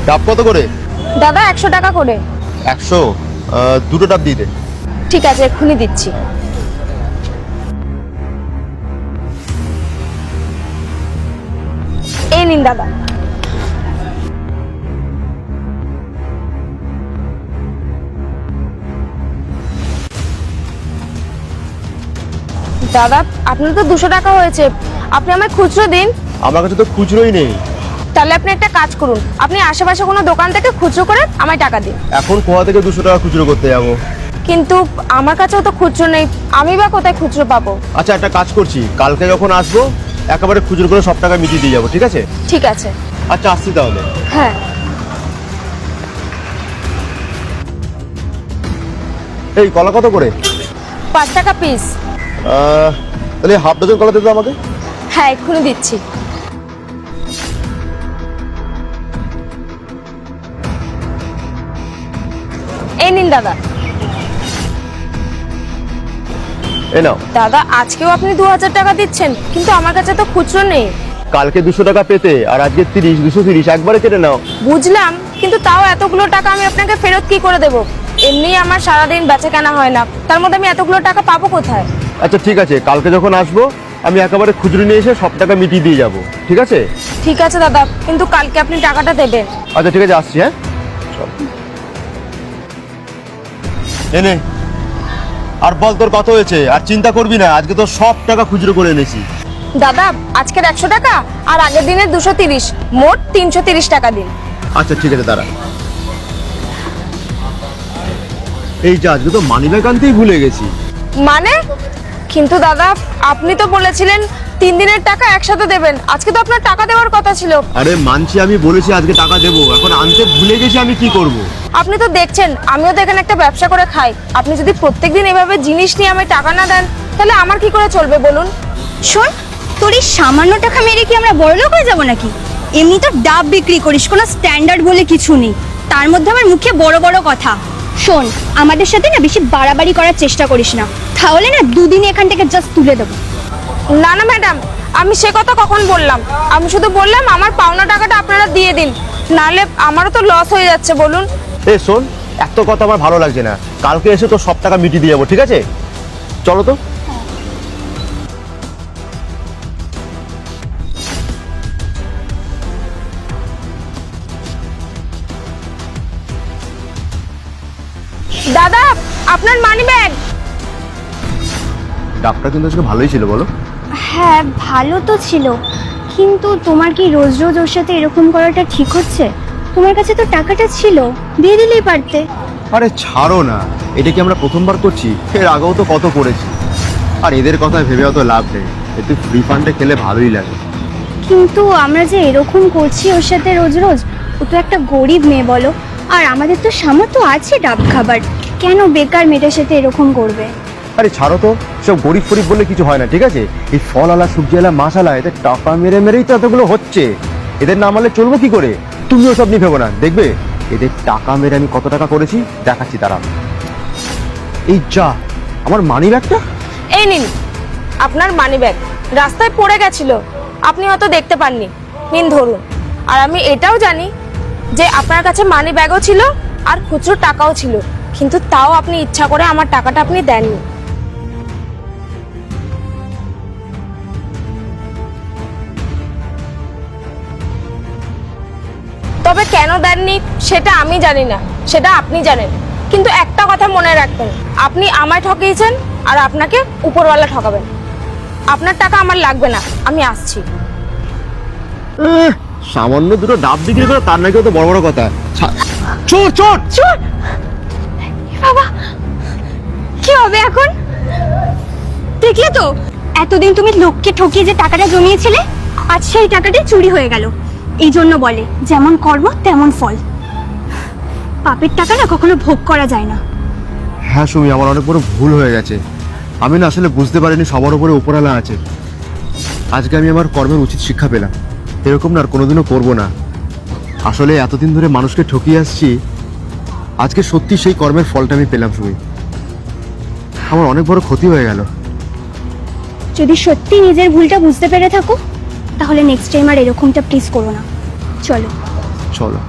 ডাব কত করে? দাদা 100 টাকা করে। 100? দুটো ডাব দিয়ে দে। ঠিক আছে, এক্ষুনি দিচ্ছি। এই নিন দাদা। দাদা আপনার তো 200 টাকা হয়েছে, আপনি আমায় খুচরো দিন। আমার কাছে তো খুচরোই নেই। তাহলে আপনি একটা কাজ করুন, আপনি আশেপাশে কোনো দোকান থেকে খুচরো করে আমায় টাকা দিন। এখন কোথা থেকে 200 টাকা খুচরো করতে যাবো? কিন্তু আমার কাছেও তো খুচরো নেই, আমি বা কোথায় খুচরো পাবো? আচ্ছা একটা কাজ করছি, কালকে যখন আসবো একেবারে খুচরো করে সব টাকা মিটিয়ে দিয়ে যাবো, ঠিক আছে? ঠিক আছে। আচ্ছা আসছি তাহলে। হ্যাঁ। এই কলা কত করে? 5 টাকা পিস। তাহলে হাফ ডজন কলা দিতে আমাকে। হ্যাঁ এক্ষুনি দিচ্ছি। এই নিন দাদা। এই নাও। দাদা আজকেও আপনি 2000 টাকা দিচ্ছেন, কিন্তু আমার কাছে তো খুচরো নেই। কালকে 200 টাকা পেতে আর আজকে 30, 230 একবারে কেটে নাও। বুঝলাম, কিন্তু তাও এতগুলো টাকা আমি আপনাকে ফেরত কি করে দেব? এমনি আমার সারাদিন বেচা কেনা হয় না, তার মধ্যে আমি এতগুলো টাকা পাবো কোথায়? আচ্ছা ঠিক আছে, কালকে যখন আসবো আমি একেবারে খুচরো নিয়ে এসে সব টাকা মিটিয়ে দিয়ে যাবো, ঠিক আছে? ঠিক আছে দাদা, কিন্তু কালকে আপনি টাকাটা দেবেন। আচ্ছা ঠিক আছে, আসছি। হ্যাঁ এনে আর বল তোর কত হয়েছে, আর চিন্তা করবি না, আজকে তো সব টাকা খুচরো করে এনেছি। দাদা আজকের 100 টাকা আর আগের দিনের 230, মোট 330 টাকা দিন। আচ্ছা ঠিক আছে দাঁড়া। এই যে আজকে তো মানি ব্যাগ আনতেই ভুলে গেছি। মানে? কিন্তু দাদা আপনি তো বলেছিলেন 3 দিনের টাকা একসাথে দেবেন, আজকে তো আপনার টাকা দেওয়ার কথা ছিল। আরে মানছি, আমি বলেছি আজকে টাকা দেবো, এখন আনতে ভুলে গেছি, আমি কি করব? আপনি তো দেখছেন আমিও তো এখানে একটা ব্যবসা করে খাই, আপনি যদি প্রত্যেকদিন এভাবে জিনিস নিয়ে আমায় টাকা না দেন তাহলে আমার কি করে চলবে বলুন? শোন, তোর এই সামান্য টাকা মেরে কি আমরা বড়লোক হয়ে যাবো নাকি? এমনি তো ডাব বিক্রি করিস, কোনো স্ট্যান্ডার্ড বলে কিছু নেই, তার মধ্যে আমার মুখে বড় বড় কথা। শোন, আমাদের সাথে না বেশি বাড়াবাড়ি করার চেষ্টা করিস না, তাহলে না দুদিনে এখান থেকে জাস্ট তুলে দেবো। না না ম্যাডাম, আমি সে কথা কখন বললাম? আমি শুধু বললাম আমার পাওনা টাকাটা আপনারা দিয়ে দিন, নাহলে আমারও তো লস হয়ে যাচ্ছে বলুন। এ শোন, এত কথা আমার ভালো লাগছে না, কালকে এসে তো সব টাকা মিটিয়ে দিয়ে যাবো, ঠিক আছে? চলো তো। দাদা আপনার মানি ব্যাগ। ডাবটা কিন্তু আজকে ভালোই ছিল, বলো? হ্যাঁ ভালো তো ছিল, কিন্তু তোমার কি রোজ রোজ ওর সাথে এরকম করাটা ঠিক হচ্ছে? তোমার কাছে তো টাকাটা ছিল, দিয়ে দিলেই পারতে। আরে ছাড়ো না, এটা কি আমরা প্রথমবার করছি? এর আগেও তো কত করেছি, আর এদের কথা ভেবে অত লাভ নেই, একটু ফ্রি ফান্ডে খেলে ভালোই লাগে। কিন্তু আমরা যে এরকম করছি ওর সাথে রোজ রোজ, ও তো একটা গরিব মেয়ে বলো, আর আমাদের তো সামর্থ্য আছে ডাব খাবার, কেন বেকার মেয়েটার সাথে এরকম করবে? আরে ছাড়ো তো, সব গরিব ফরিব বললে কিছু হয় না, ঠিক আছে? এই ফলওয়ালা সবজিওয়ালা মাসালা, এদের টাকা মেরে মেরেই তো এতগুলো হচ্ছে, এদের না মারলে চলবো কি করে? তুমিও সব নিয়ে ভেবো না, দেখবে এদের টাকা মেরে আমি কত টাকা করেছি দেখাচ্ছি তারা। এই যা, আমার মানি ব্যাগটা। এই নিন আপনার মানি ব্যাগ, রাস্তায় পড়ে গেছিল, আপনি হয়তো দেখতে পাননি, নিন ধরুন। আর আমি এটাও জানি যে আপনার কাছে মানি ব্যাগও ছিল আর খুচরো টাকাও ছিল, কিন্তু তাও আপনি ইচ্ছা করে আমার টাকাটা আপনি দেননি। তবে কেন দেননি সেটা আমি জানি না, সেটা আপনি জানেন, কিন্তু একটা কথা মনে রাখবেন, আপনি আমায় ঠকিয়েছেন আর আপনাকে উপরওয়ালা ঠকাবেন। আপনার টাকা আমার লাগবে না, আমি আসছি। সামান্য দুটো ডাব বিক্রি করে তার নাকি তো বড় বড় কথা। চোর চোর চোর! বাবা, কি হবে এখন? দেখলে তো, এতদিন তুমি লোককে ঠকিয়ে যে টাকাটা জমিয়েছিলে, আজ সেই টাকাটাই চুরি হয়ে গেল। এই জন্য বলে যেমন কর্ম তেমন ফল, পাপের টাকা না কখনো ভোগ করা যায় না। হ্যাঁ সুমি, আমার অনেক বড় ভুল হয়ে গেছে, আমি না আসলে বুঝতে পারিনি সবার উপরে উপরালা আছে। আজকে আমি আমার কর্মের উচিত শিক্ষা পেলাম, এরকম না আর কোনোদিনও করবো না। আসলে এতদিন ধরে মানুষকে ঠকিয়ে আসছি, আজকে সত্যি সেই কর্মের ফলটা আমি পেলাম সুমি, আমার অনেক বড় ক্ষতি হয়ে গেল। যদি সত্যি নিজের ভুলটা বুঝতে পেরে থাকো, তাহলে নেক্সট টাইম আর এরকমটা প্লিজ করো না। চলো চলো।